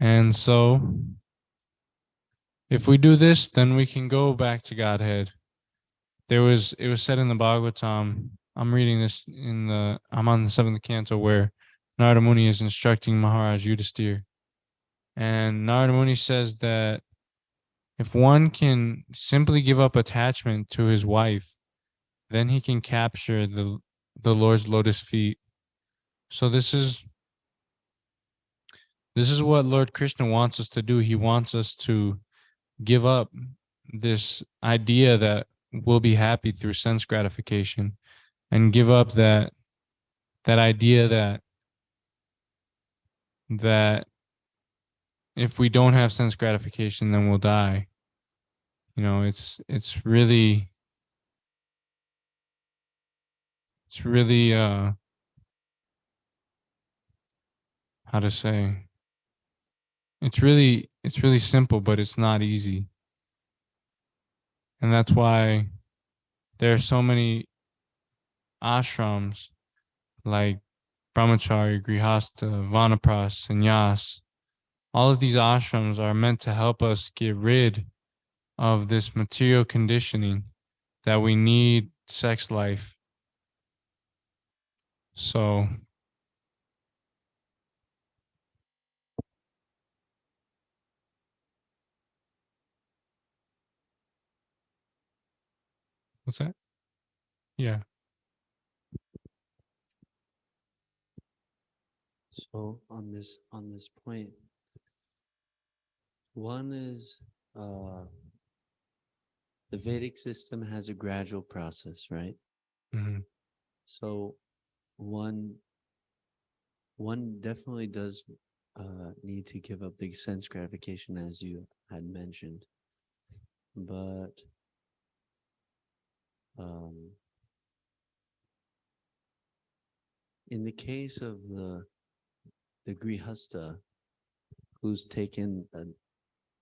And so if we do this, then we can go back to Godhead. It was said in the Bhagavatam. I'm reading this I'm on the seventh canto where Narada Muni is instructing Maharaj Yudhisthira. And Narada Muni says that if one can simply give up attachment to his wife, then he can capture the Lord's lotus feet. So this is what Lord Krishna wants us to do. He wants us to give up this idea that we'll be happy through sense gratification, and give up that idea that if we don't have sense gratification, then we'll die. You know, it's really how to say, it's really simple, but it's not easy. And that's why there are so many ashrams like brahmachari, grihastha, vanapras, sannyas. All of these ashrams are meant to help us get rid of this material conditioning that we need sex life. So what's that? Yeah. So on this point, one is the Vedic system has a gradual process, right? Mm-hmm. So one definitely does need to give up the sense gratification, as you had mentioned, but in the case of the grihasta who's taken a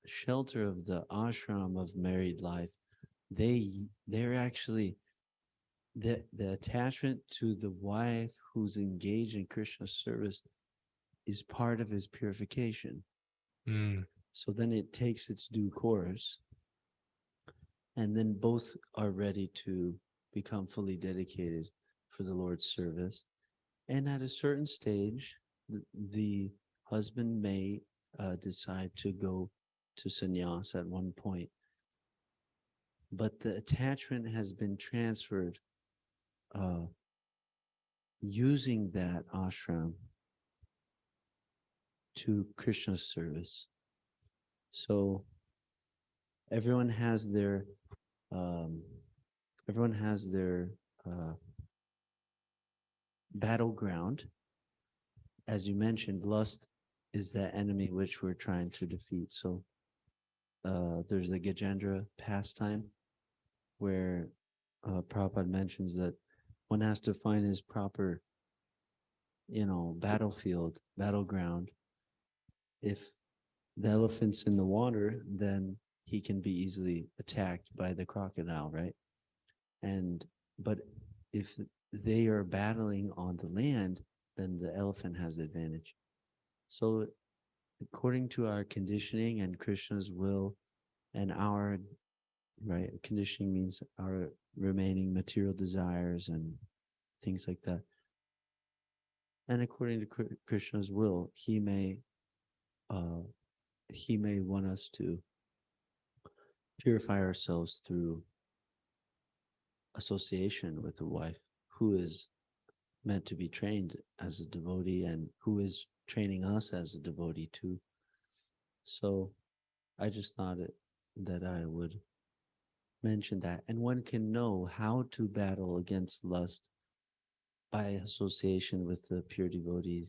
shelter of the ashram of married life, they're actually the attachment to the wife who's engaged in Krishna service is part of his purification. Mm. So then it takes its due course, and then both are ready to become fully dedicated for the Lord's service. And at a certain stage, the husband may decide to go to sannyas at one point, but the attachment has been transferred using that ashram to Krishna's service. So everyone has their um, uh, battleground. As you mentioned, lust is that enemy which we're trying to defeat. So there's the Gajendra pastime where Prabhupada mentions that one has to find his proper, battleground. If the elephant's in the water, then he can be easily attacked by the crocodile, right? But if they are battling on the land, then the elephant has the advantage. So according to our conditioning and Krishna's will and our right conditioning means our remaining material desires and things like that. And according to Krishna's will, uh, he may want us to purify ourselves through association with a wife who is meant to be trained as a devotee and who is training us as a devotee too. So I just thought that I would mention that. And one can know how to battle against lust by association with the pure devotees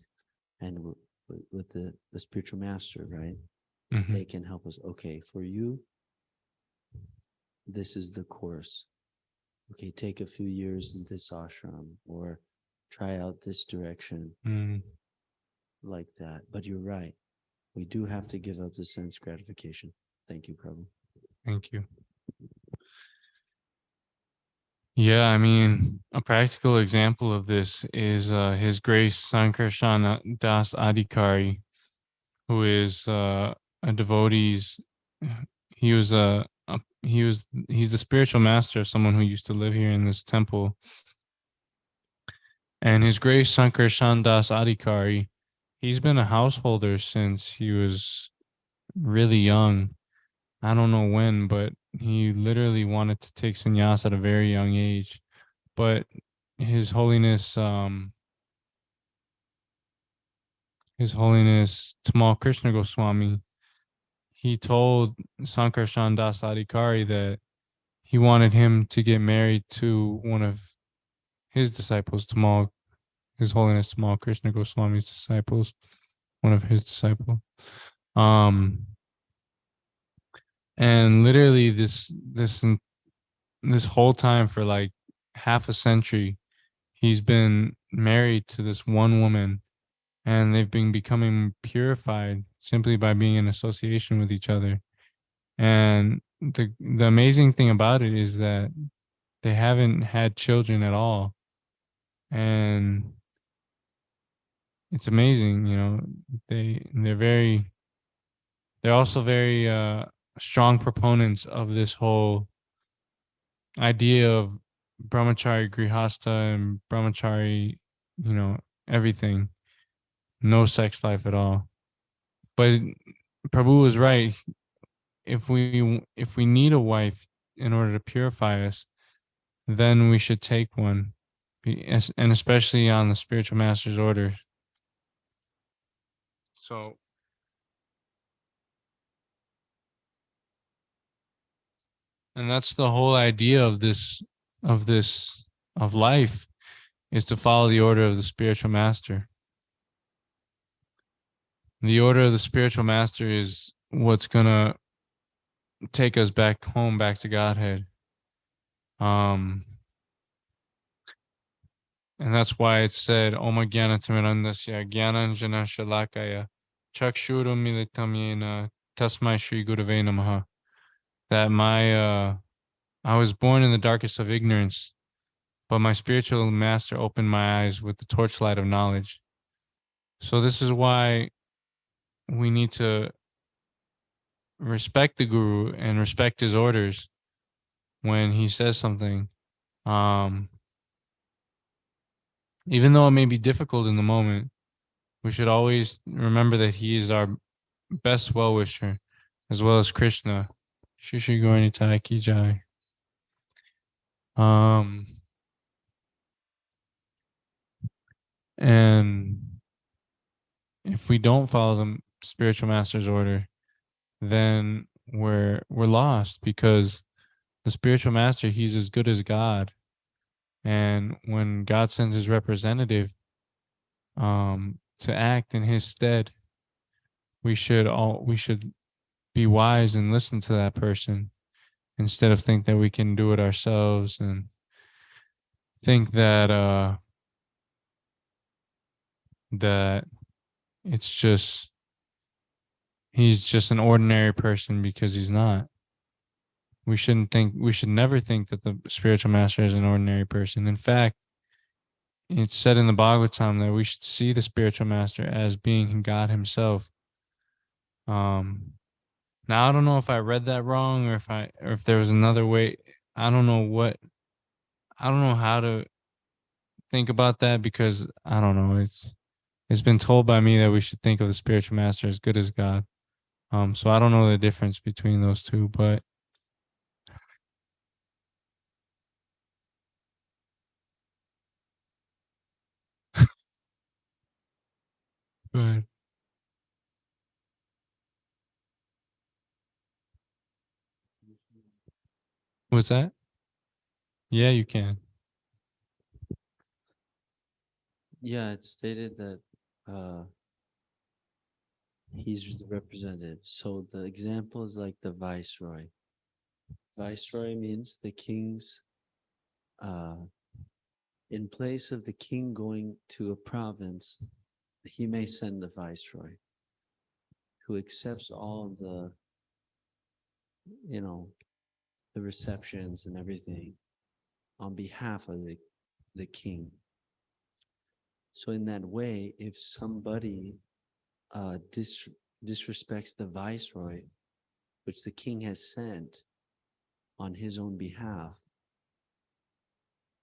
and with the spiritual master, right? Mm-hmm. They can help us. Okay, for you, this is the course. Okay, take a few years in this ashram or try out this direction like that. But you're right. We do have to give up the sense gratification. Thank you, Prabhu. Thank you. Yeah, I mean, a practical example of this is His Grace Sankarsana Das Adhikari, who is a devotee's. He was he's the spiritual master of someone who used to live here in this temple. And his grace Sankar Shandas Adhikari, he's been a householder since he was really young. I don't know when, but he literally wanted to take sannyas at a very young age. But His Holiness, His Holiness Tamal Krishna Goswami, he told Sankar Shandas Adhikari that he wanted him to get married to one of his disciples, Tamal, His Holiness Tamal Krishna Goswami's disciples, one of his disciples. And literally this whole time for like half a century, he's been married to this one woman, and they've been becoming purified simply by being in association with each other. And the amazing thing about it is that they haven't had children at all. And it's amazing, you know, they're also very strong proponents of this whole idea of brahmachari grihastha and brahmachari, you know, everything, no sex life at all. But Prabhu was right. If we need a wife in order to purify us, then we should take one, and especially on the spiritual master's orders. So, and that's the whole idea of of life, is to follow the order of the spiritual master. The order of the spiritual master is what's gonna take us back home, back to Godhead. And that's why it said, Oma Gyana Timirandasya Gyananjana Shalakaya Chakshuru Militam Yena Tasmai Shri Gurave Namaha. That I was born in the darkest of ignorance, but my spiritual master opened my eyes with the torchlight of knowledge. So this is why we need to respect the guru and respect his orders when he says something. Even though it may be difficult in the moment, we should always remember that he is our best well-wisher, as well as Krishna. Shri Shri Gauranitai Ki Jai. And if we don't follow the spiritual master's order, then we're lost, because the spiritual master, he's as good as God. And when God sends his representative to act in his stead, we should be wise and listen to that person, instead of think that we can do it ourselves, and think that it's just he's just an ordinary person, because he's not. We should never think that the spiritual master is an ordinary person. In fact, it's said in the Bhagavatam that we should see the spiritual master as being God himself. Now I don't know if I read that wrong, or if there was another way. I don't know how to think about that, because I don't know. It's been told by me that we should think of the spiritual master as good as God. So I don't know the difference between those two, but but what's that? Yeah, you can. Yeah, it's stated that he's the representative. So the example is like the viceroy. Viceroy means the king's, in place of the king going to a province, he may send the viceroy who accepts all the, the receptions and everything on behalf of the king. So in that way, if somebody disrespects the viceroy, which the king has sent on his own behalf,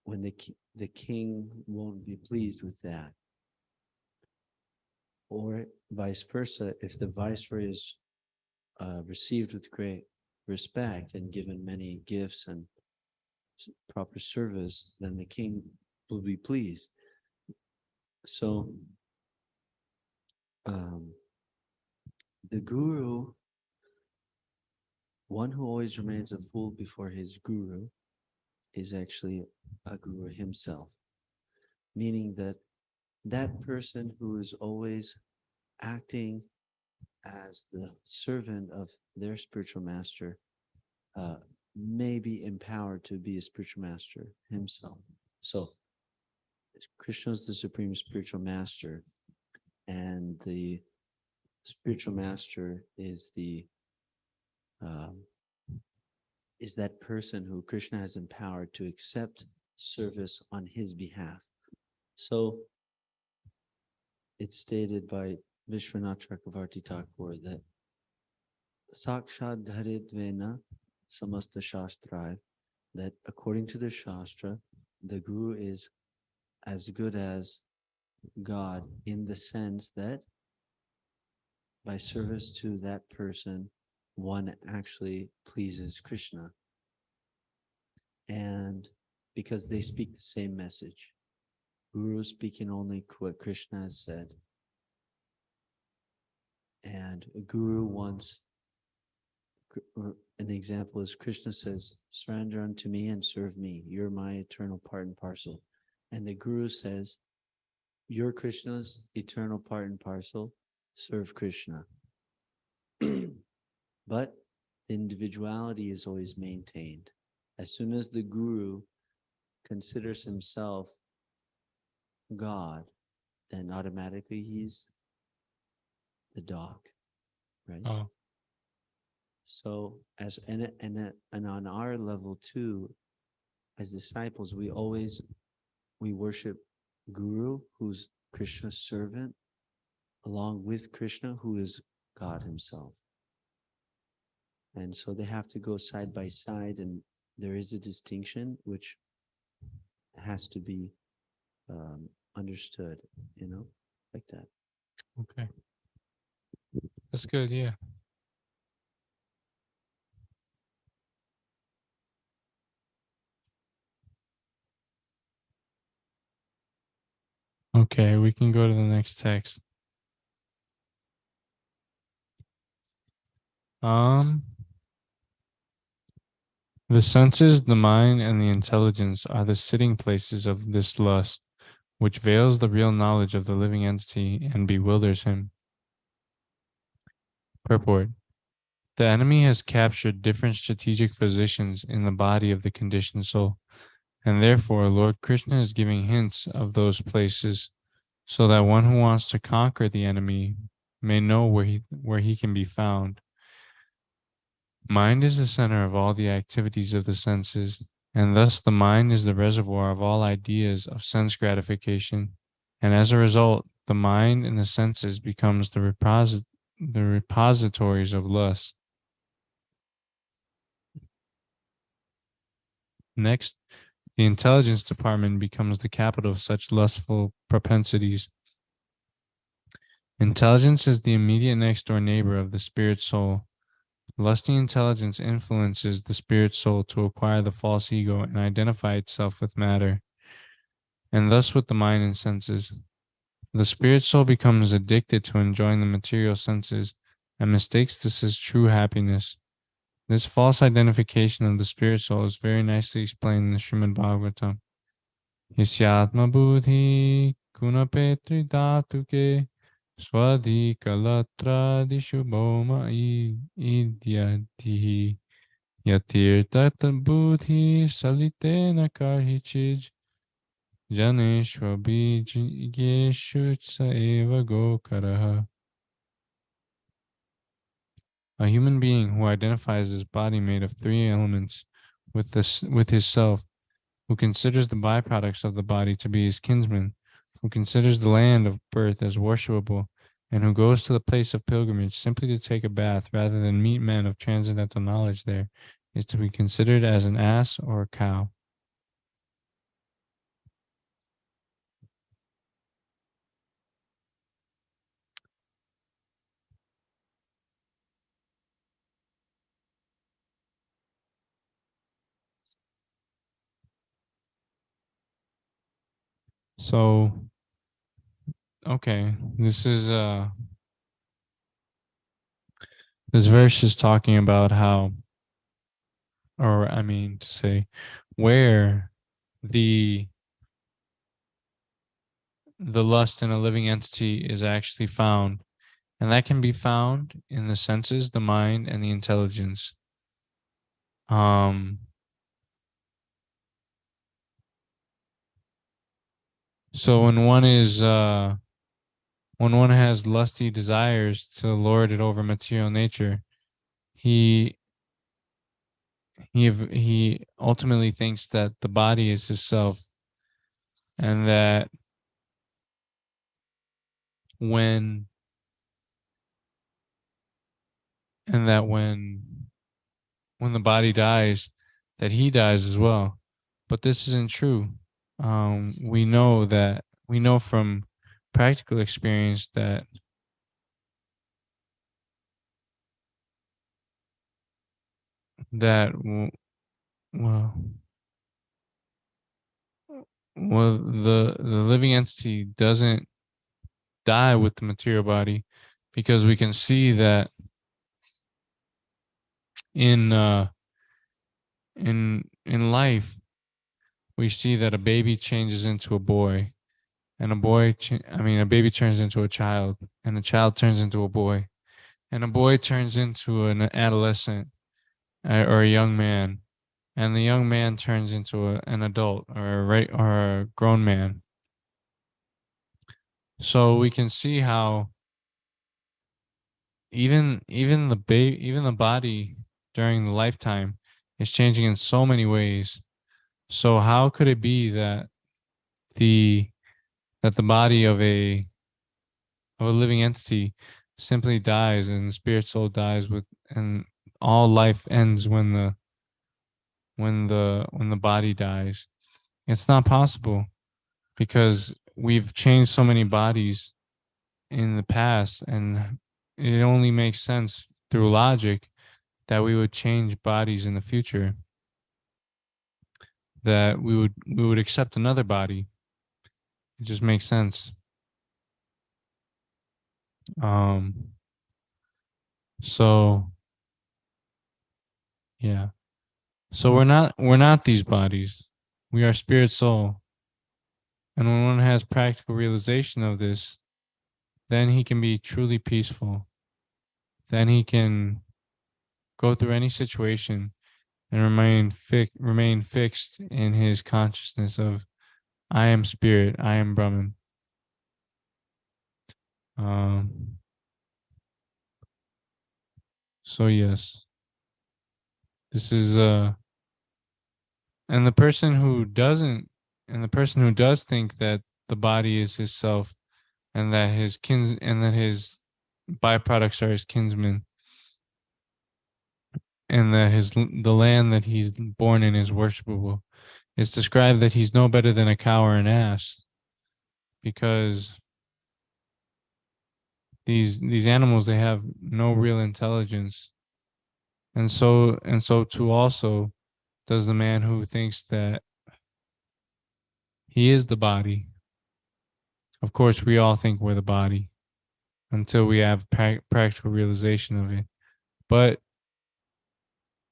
when the king won't be pleased with that. Or vice versa, if the viceroy is received with great respect and given many gifts and proper service, then the king will be pleased. So the guru, one who always remains a fool before his guru, is actually a guru himself, meaning that that person who is always acting as the servant of their spiritual master may be empowered to be a spiritual master himself. So Krishna is the supreme spiritual master, and the spiritual master is that person who Krishna has empowered to accept service on his behalf. So it's stated by Vishwanath Chakravarti Thakur that Sakshad Dharidvena Samasta Shastrai, that according to the Shastra, the Guru is as good as God, in the sense that by service to that person, one actually pleases Krishna. And because they speak the same message. Guru speaking only what Krishna has said. And a guru wants, an example is Krishna says, surrender unto me and serve me. You're my eternal part and parcel. And the guru says, you're Krishna's eternal part and parcel, serve Krishna. But individuality is always maintained. As soon as the guru considers himself God, then automatically he's the dog, right? Oh. So as and on our level too, as disciples, we worship Guru, who's Krishna's servant, along with Krishna, who is God himself. And so they have to go side by side, and there is a distinction which has to be understood, like that. Okay. That's good, yeah. Okay, we can go to the next text. The senses, the mind, and the intelligence are the sitting places of this lust, which veils the real knowledge of the living entity and bewilders him. Purport. The enemy has captured different strategic positions in the body of the conditioned soul, and therefore Lord Krishna is giving hints of those places, so that one who wants to conquer the enemy may know where he can be found. Mind is the center of all the activities of the senses, and thus the mind is the reservoir of all ideas of sense gratification, and as a result, the mind and the senses becomes the repositories of lust. Next, the intelligence department becomes the capital of such lustful propensities. Intelligence is the immediate next door neighbor of the spirit soul. Lusty intelligence influences the spirit soul to acquire the false ego and identify itself with matter, and thus with the mind and senses. The spirit soul becomes addicted to enjoying the material senses and mistakes this as true happiness. This false identification of the spirit soul is very nicely explained in the Srimad Bhagavatam. Yasyatma buddhi gunapetri dhatuke swadhikalatra dishubhoma idyatihi yatirtata buddhi salitena karhichij janeshwabhijigeshu saeva gokaraha. A human being who identifies his body made of three elements with his self, who considers the byproducts of the body to be his kinsmen, who considers the land of birth as worshipable, and who goes to the place of pilgrimage simply to take a bath rather than meet men of transcendental knowledge there is to be considered as an ass or a cow. So, okay, this verse is talking about how, or I mean to say, where the the lust in a living entity is actually found, and that can be found in the senses, the mind, and the intelligence. Um, so when one has lusty desires to lord it over material nature, he he ultimately thinks that the body is his self, and that when and that when the body dies, that he dies as well. But this isn't true. We know from practical experience that well the living entity doesn't die with the material body, because we can see that in in life we see that a baby changes into a boy, and a baby turns into a child, and a child turns into a boy, and a boy turns into an adolescent, or a young man, and the young man turns into an adult, or a grown man. So we can see how even the body during the lifetime is changing in so many ways. So how could it be the that the body of a living entity simply dies, and the spirit soul dies with, and all life ends when the body dies? It's not possible, because we've changed so many bodies in the past, and it only makes sense through logic that we would change bodies in the future, that we would accept another body. It just makes sense. um so yeah, so we're not these bodies. We are spirit soul, and when one has practical realization of this, then he can be truly peaceful. Then he can go through any situation and remain fixed in his consciousness of I am spirit, I am Brahman. Um, so yes, this is and the person who doesn't, and the person who does think that the body is his self, and that his byproducts are his kinsmen, and that the land that he's born in is worshipable, it's described that he's no better than a cow or an ass, because these animals, they have no real intelligence. And so too also does the man who thinks that he is the body. Of course, we all think we're the body until we have practical realization of it. But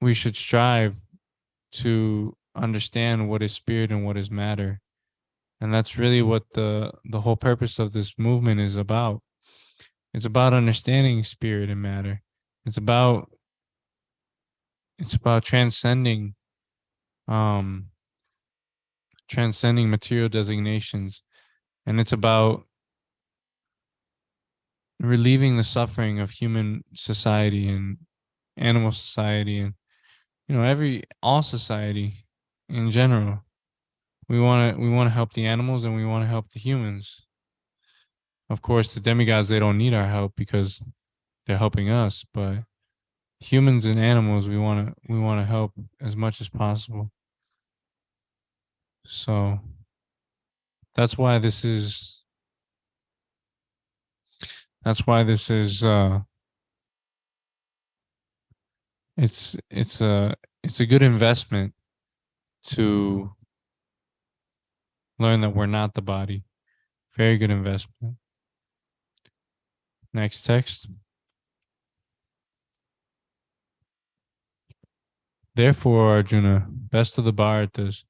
we should strive to understand what is spirit and what is matter. And that's really what the whole purpose of this movement is about. It's about understanding spirit and matter. It's about transcending um material designations, and it's about relieving the suffering of human society and animal society, and every all society in general. We want to help the animals, and we want to help the humans. Of course, the demigods, they don't need our help because they're helping us, but humans and animals, we want to help as much as possible. So that's why this is that's why this is it's a good investment to learn that we're not the body. Very good investment. Next text. Therefore, Arjuna, best of the Bharatas,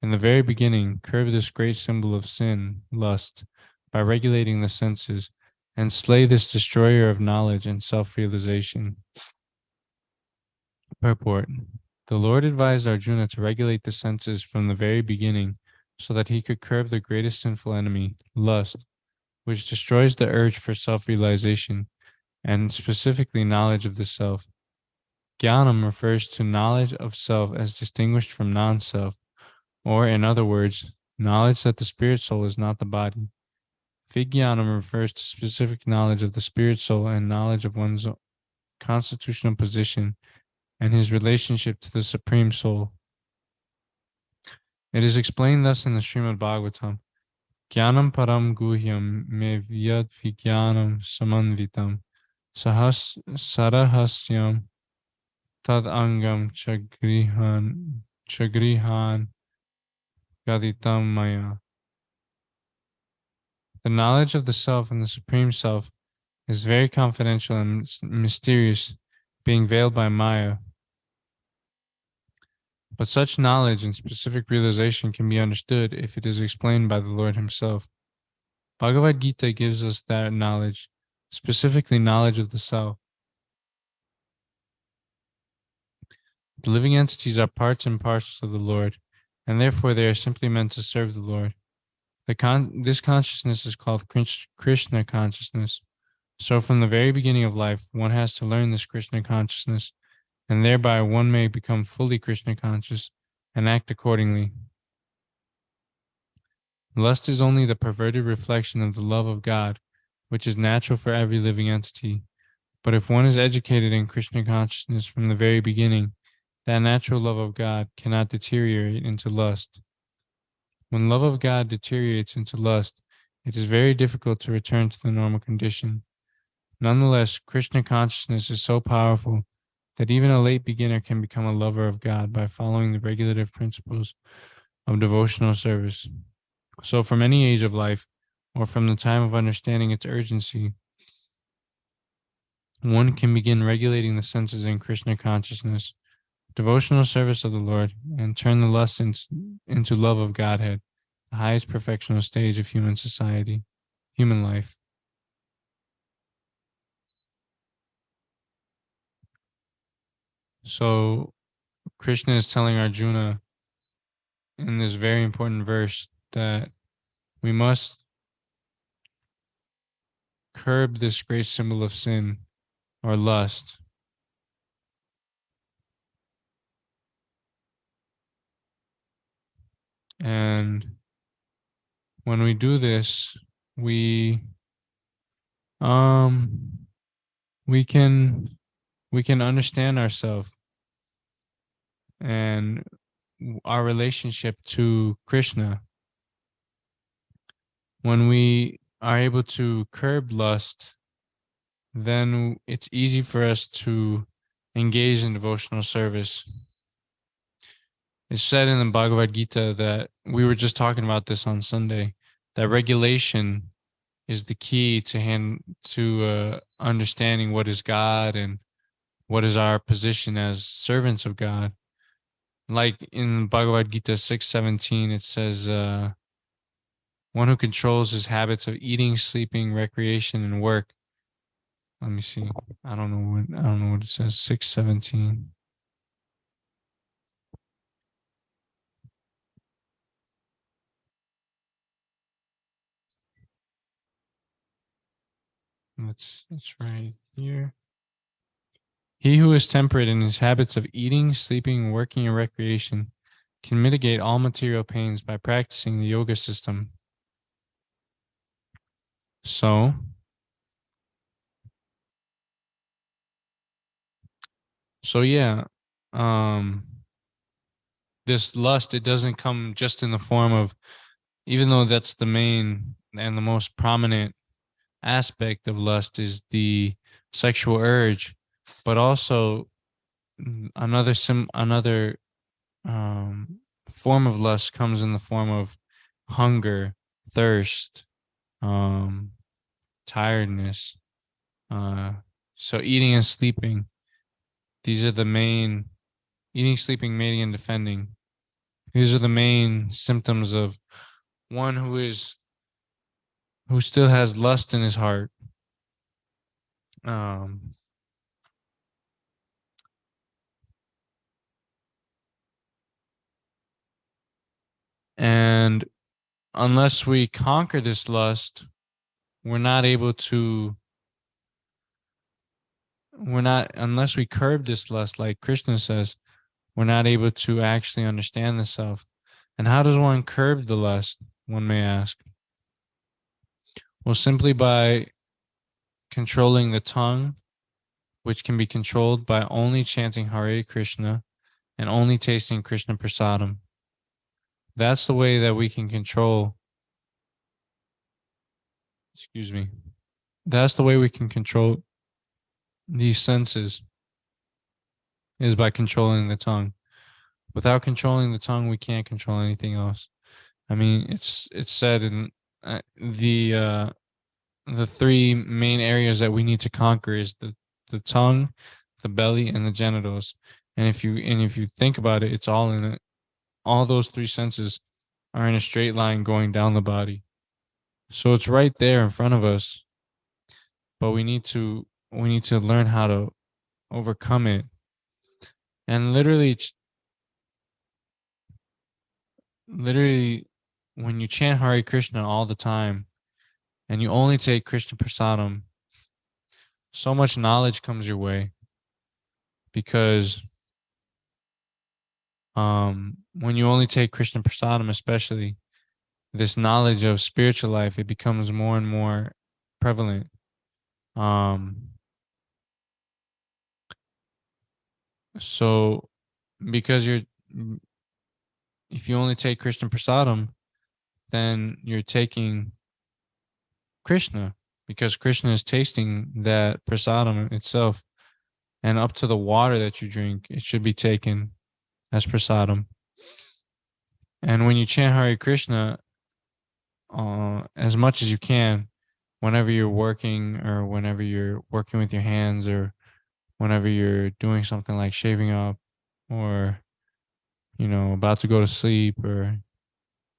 in the very beginning, curb this great symbol of sin, lust, by regulating the senses, and slay this destroyer of knowledge and self-realization. Purport. The Lord advised Arjuna to regulate the senses from the very beginning so that he could curb the greatest sinful enemy, lust, which destroys the urge for self-realization and specifically knowledge of the self. Jnanam refers to knowledge of self as distinguished from non-self, or in other words, knowledge that the spirit soul is not the body. Vijnanam refers to specific knowledge of the spirit soul and knowledge of one's constitutional position and his relationship to the Supreme Soul. It is explained thus in the Srimad Bhagavatam. Jnanam param guhyam me vyad vijnanam samanvitam sarahasyam tad angam chagrihan gaditam maya. The knowledge of the self and the Supreme Self is very confidential and mysterious, being veiled by Maya. But such knowledge and specific realization can be understood if it is explained by the Lord Himself. Bhagavad Gita gives us that knowledge, specifically knowledge of the self. The living entities are parts and parcels of the Lord, and therefore they are simply meant to serve the Lord. This consciousness is called Krishna consciousness. So from the very beginning of life, one has to learn this Krishna consciousness, and thereby one may become fully Krishna conscious and act accordingly. Lust is only the perverted reflection of the love of God, which is natural for every living entity. But if one is educated in Krishna consciousness from the very beginning, that natural love of God cannot deteriorate into lust. When love of God deteriorates into lust, it is very difficult to return to the normal condition. Nonetheless, Krishna consciousness is so powerful that even a late beginner can become a lover of God by following the regulative principles of devotional service. So from any age of life, or from the time of understanding its urgency, one can begin regulating the senses in Krishna consciousness, devotional service of the Lord, and turn the lust into love of Godhead, the highest perfectional stage of human society, human life. So Krishna is telling Arjuna in this very important verse that we must curb this great symbol of sin or lust. And when we do this, we we can understand ourselves and our relationship to Krishna. When we are able to curb lust, then it's easy for us to engage in devotional service. It's said in the Bhagavad Gita that we were just talking about this on Sunday, that regulation is the key to understanding what is God and what is our position as servants of God. Like in Bhagavad Gita 6:17, it says, one who controls his habits of eating, sleeping, recreation, and work. Let me see. I don't know what it says. 6:17. It's right here. He who is temperate in his habits of eating, sleeping, working, and recreation can mitigate all material pains by practicing the yoga system. So yeah, um, this lust, it doesn't come just in the form of, even though that's the main and the most prominent aspect of lust is the sexual urge, but also another um, form of lust comes in the form of hunger, thirst, um, tiredness. Uh, so eating and sleeping, these are the main, eating, sleeping, mating, and defending. These are the main symptoms of one who still has lust in his heart. Um, and unless we conquer this lust, we're not able to, unless we curb this lust, like Krishna says, we're not able to actually understand the self. And how does one curb the lust, one may ask? Well, simply by controlling the tongue, which can be controlled by only chanting Hare Krishna and only tasting Krishna Prasadam. That's the way that we can control, excuse me, that's the way we can control these senses, is by controlling the tongue. Without controlling the tongue, we can't control anything else. I mean, it's said in the three main areas that we need to conquer is the tongue, the belly, and the genitals. And if you think about it, it's all in it. All those three senses are in a straight line going down the body. So it's right there in front of us, but we need to learn how to overcome it. And literally when you chant Hare Krishna all the time and you only take Krishna Prasadam, so much knowledge comes your way, because when you only take Krishna Prasadam, especially, this knowledge of spiritual life, it becomes more and more prevalent. Um, so because if you only take Krishna Prasadam, then you're taking Krishna, because Krishna is tasting that Prasadam itself. And up to the water that you drink, it should be taken as Prasadam. And when you chant Hare Krishna, as much as you can, whenever you're working, or whenever you're working with your hands, or whenever you're doing something like shaving up, or about to go to sleep, or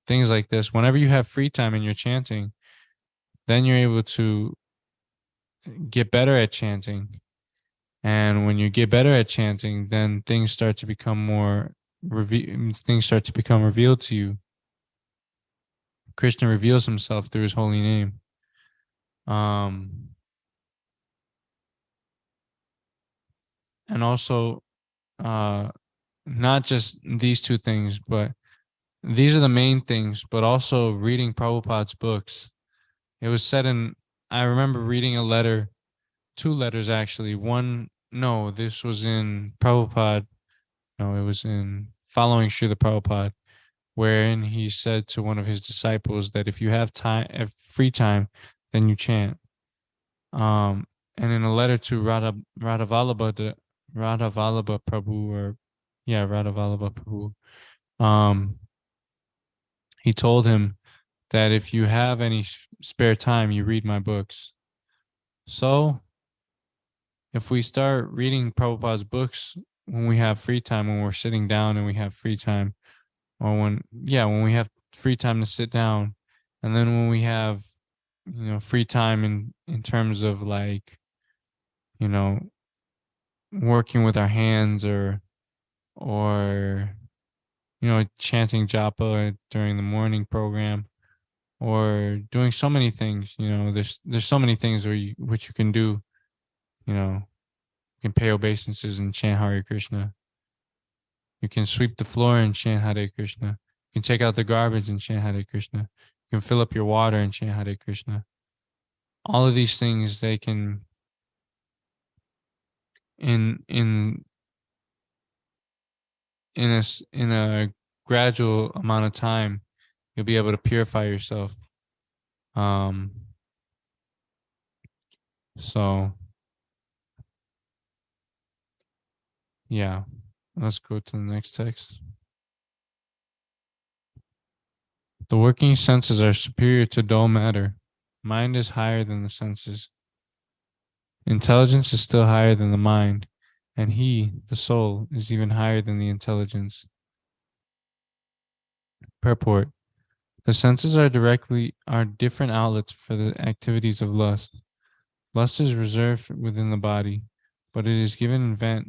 things like this, whenever you have free time and you're chanting, then you're able to get better at chanting. And when you get better at chanting, then things start to become revealed to you. Krishna reveals himself through his holy name. And also, not just these two things, but these are the main things, but also reading Prabhupada's books. It was said I remember reading a letter, two letters actually. No, this was in Prabhupada. No, it was in Following Srila Prabhupada, wherein he said to one of his disciples that if you have free time, then you chant. And in a letter to Radhavallabha Prabhu, Radhavallabha Prabhu, he told him that if you have any spare time, you read my books. So if we start reading Prabhupada's books when we have free time, when we're sitting down and we have free time, or when we have free time to sit down, and then when we have free time in terms of, like, working with our hands, or chanting japa during the morning program, or doing so many things. There's so many things which you can do. You can pay obeisances and chant Hare Krishna. You can sweep the floor and chant Hare Krishna. You can take out the garbage and chant Hare Krishna. You can fill up your water and chant Hare Krishna. all of these things, they can in in a gradual amount of time, you'll be able to purify yourself. Um, so yeah, let's go to the next text. The working senses are superior to dull matter. Mind is higher than the senses. Intelligence is still higher than the mind, and he, the soul, is even higher than the intelligence. Purport. The senses are different outlets for the activities of lust. Lust is reserved within the body, but it is given vent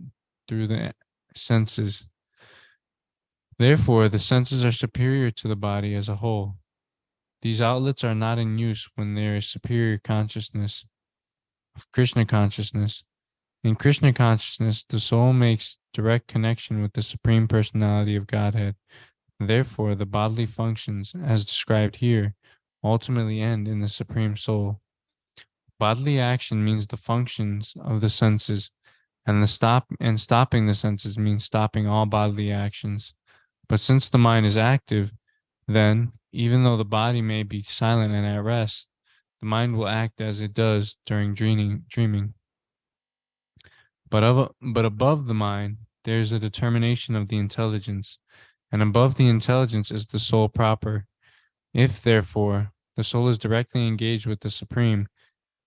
through the senses. Therefore, the senses are superior to the body as a whole. These outlets are not in use when there is superior consciousness of Krishna consciousness. In Krishna consciousness, the soul makes direct connection with the Supreme Personality of Godhead. Therefore, the bodily functions, as described here, ultimately end in the Supreme Soul. Bodily action means the functions of the senses, and stopping the senses means stopping all bodily actions. But since the mind is active, then, even though the body may be silent and at rest, the mind will act as it does during dreaming. But above the mind, there is a determination of the intelligence, and above the intelligence is the soul proper. If, therefore, the soul is directly engaged with the Supreme,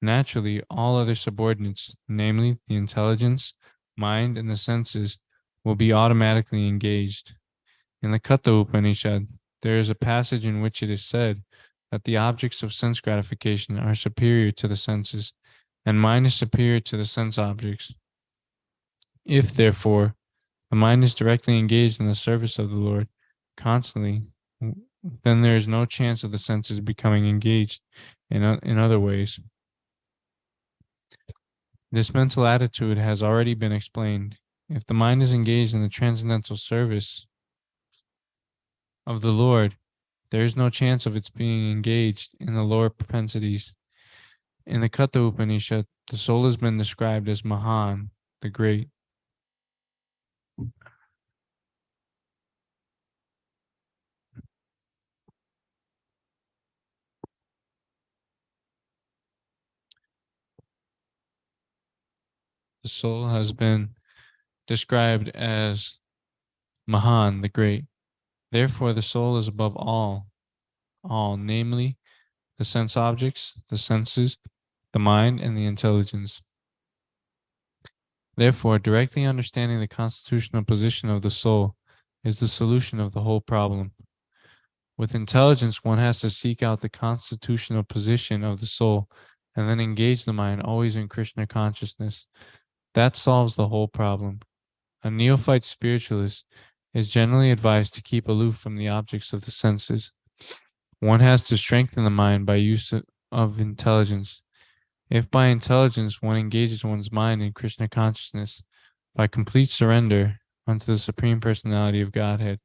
naturally all other subordinates, namely the intelligence, mind, and the senses, will be automatically engaged. In the Katha Upanishad, there is a passage in which it is said that the objects of sense gratification are superior to the senses, and mind is superior to the sense objects. If, therefore, the mind is directly engaged in the service of the Lord constantly, then there is no chance of the senses becoming engaged in other ways. This mental attitude has already been explained. If the mind is engaged in the transcendental service of the Lord, there is no chance of its being engaged in the lower propensities. In the Katha Upanishad, the soul has been described as Mahan, the great. The soul has been described as Mahan, the great. Therefore, the soul is above all, namely, the sense objects, the senses, the mind, and the intelligence. Therefore, directly understanding the constitutional position of the soul is the solution of the whole problem. With intelligence, one has to seek out the constitutional position of the soul and then engage the mind always in Krishna consciousness. That solves the whole problem. A neophyte spiritualist is generally advised to keep aloof from the objects of the senses. One has to strengthen the mind by use of intelligence. If by intelligence one engages one's mind in Krishna consciousness, by complete surrender unto the Supreme Personality of Godhead,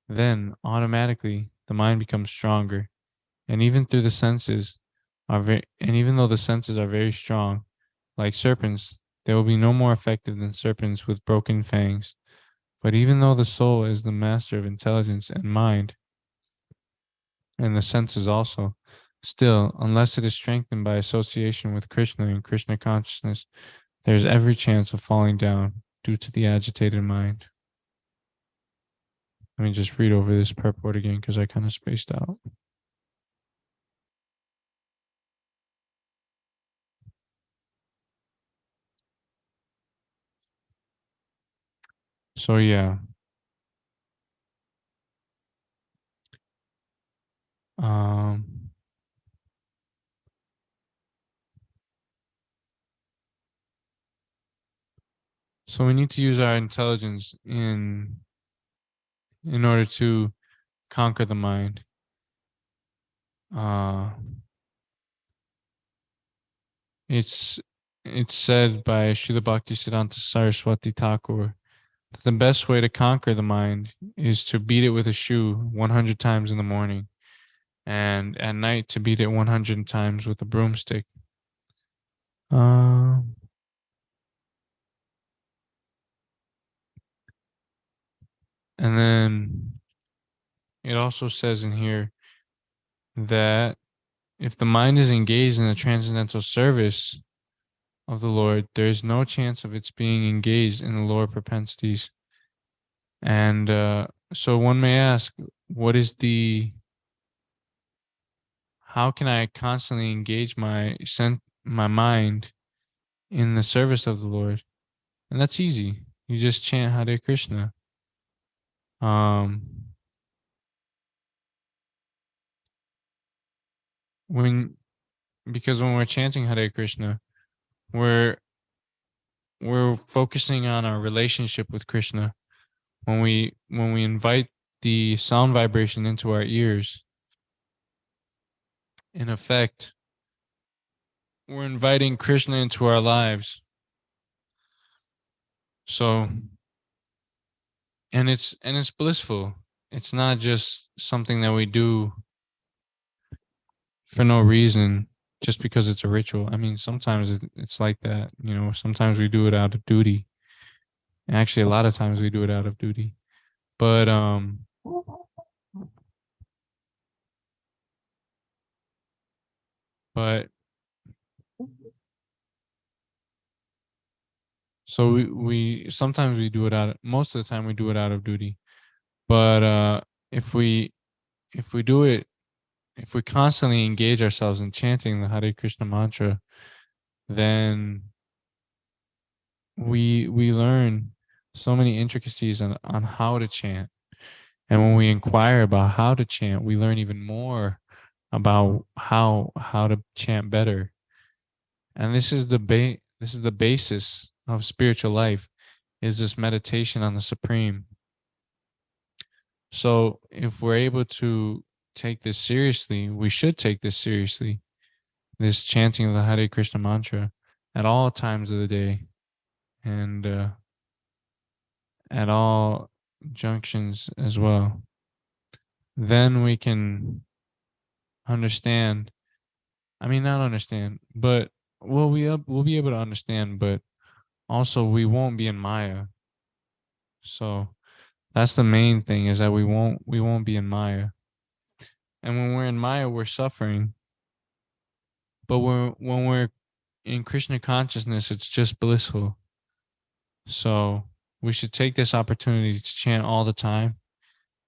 then automatically the mind becomes stronger. And even though the senses are very strong, like serpents, they will be no more effective than serpents with broken fangs. But even though the soul is the master of intelligence and mind, and the senses also, still, unless it is strengthened by association with Krishna and Krishna consciousness, there is every chance of falling down due to the agitated mind. Let me just read over this purport again because I kind of spaced out. So yeah. So we need to use our intelligence in order to conquer the mind. It's said by Srila Bhaktisiddhanta Saraswati Thakur that the best way to conquer the mind is to beat it with a shoe 100 times in the morning, and at night to beat it 100 times with a broomstick. Um, and then it also says in here that if the mind is engaged in the transcendental service of the Lord, there is no chance of its being engaged in the lower propensities. And so one may ask, what is how can I constantly engage my mind in the service of the Lord? And that's easy. You just chant Hare Krishna. Um, when because when we're chanting Hare Krishna, we're we're focusing on our relationship with Krishna. When we invite the sound vibration into our ears, in effect, we're inviting Krishna into our lives. So, and it's blissful. It's not just something that we do for no reason, just because it's a ritual. I mean, sometimes it's like that. Sometimes we do it out of duty. Actually, a lot of times we do it out of duty. But but so we sometimes we do it most of the time we do it out of duty. But if we if we do it if we constantly engage ourselves in chanting the Hare Krishna mantra, then we learn so many intricacies on how to chant. And when we inquire about how to chant, we learn even more about how to chant better. And this is the basis of spiritual life, is this meditation on the Supreme. So if we're able to take this seriously, we should take this seriously, this chanting of the Hare Krishna mantra at all times of the day, and at all junctions as well. Then we can understand. I mean, not understand, but we'll be able to understand, but also we won't be in Maya. So that's the main thing, is that we won't be in Maya. And when we're in Maya, we're suffering. But when we're in Krishna consciousness, it's just blissful. So we should take this opportunity to chant all the time,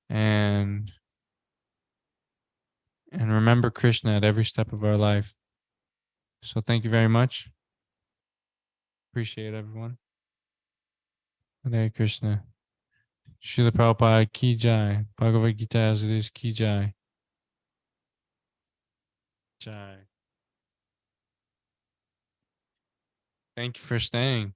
and remember Krishna at every step of our life. So thank you very much. Appreciate everyone. Hare Krishna. Srila Prabhupada ki jai. Bhagavad Gita as it is ki jai. Jai. Thank you for staying.